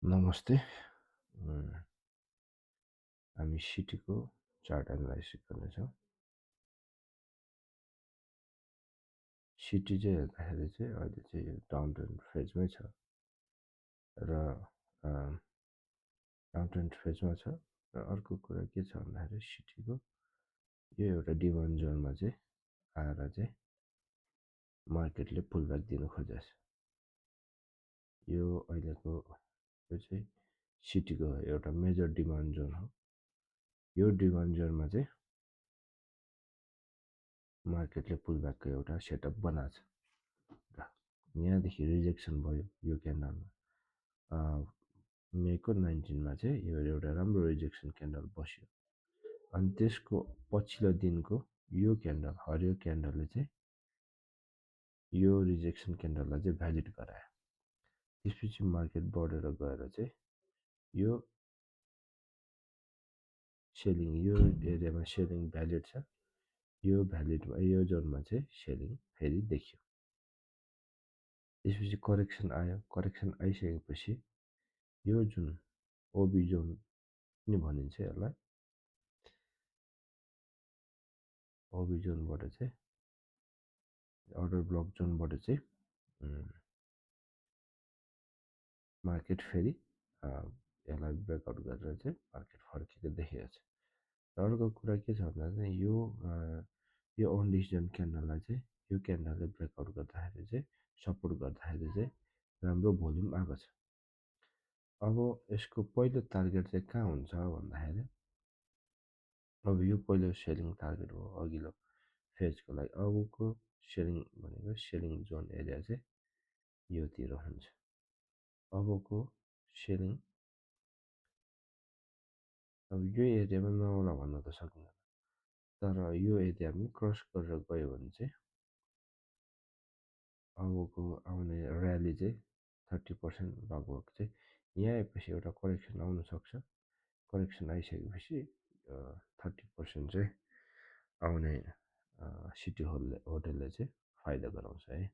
नमस्ते। हामी सिटीको चार्ट एनालाइसिस गर्नेछौँ। सिटी चाहिँ हेर्दाखेरि चाहिँ अहिले चाहिँ यो डाउन ट्रेन्ड फेजमै छ र डाउन ट्रेन्ड फेजमा छ र अर्को कुरा के छ भन्दाखेरि सिटीको यो एउटा डिमान्ड जोनमा चाहिँ आएर चाहिँ मार्केटले पुलब्याक दिनु खोजेको छ। यो अहिलेको यो चाहिँ सिटीको एउटा मेजर डिमान्ड जोन हो। यो डिमान्ड जोनमा चाहिँ मार्केटले पुलब्याकको एउटा सेटअप बनाएको छ। यहाँदेखि रिजेक्सन भयो यो क्यान्डलमा मेको 19मा चाहिँ यो एउटा राम्रो रिजेक्सन क्यान्डल बस्यो। अनि त्यसको पछिल्लो दिनको यो क्यान्डल हरियो क्यान्डलले चाहिँ यो रिजेक्सन क्यान्डललाई चाहिँ भ्यालिड गरायो। त्यसपछि मार्केट बढेर गएर चाहिँ यो सेलिङ यो एरियामा सेलिङ भ्यालिड छ। यो भ्यालिडमा यो जोनमा चाहिँ सेलिङ फेरि देखियो। त्यसपछि करेक्सन आयो। करेक्सन आइसकेपछि यो जुन ओबी जोन पनि भनिन्छ यसलाई, ओबी जोनबाट चाहिँ अर्डर ब्लक जोनबाट चाहिँ मार्केट फेरि यसलाई ब्रेकआउट गरेर चाहिँ मार्केट फर्केको देखिएको छ। र अर्को कुरा के छ भन्दा चाहिँ यो अन डिसिजन क्यान्डललाई चाहिँ यो क्यान्डलले ब्रेकआउट गर्दाखेरि चाहिँ सपोर्ट गर्दाखेरि चाहिँ राम्रो भोल्युम आएको छ। अब यसको पहिलो टार्गेट चाहिँ कहाँ हुन्छ भन्दाखेरि अब यो पहिलो सेलिङ टार्गेट हो अघिल्लो फेजको लागि। अबको सेलिङ भनेको सेलिङ जोन एरिया चाहिँ योतिर हुन्छ। अबको सेलिङ अब यो एरियामा नआउला भन्न त सकिँदैन, तर यो एरिया पनि क्रस गरेर गयो भने चाहिँ अबको आउने र्याली चाहिँ 30% लगभग चाहिँ यहाँ आएपछि एउटा करेक्सन आउनसक्छ। करेक्सन आइसकेपछि 30% चाहिँ आउने सिटी होटलले चाहिँ फाइदा गराउँछ है।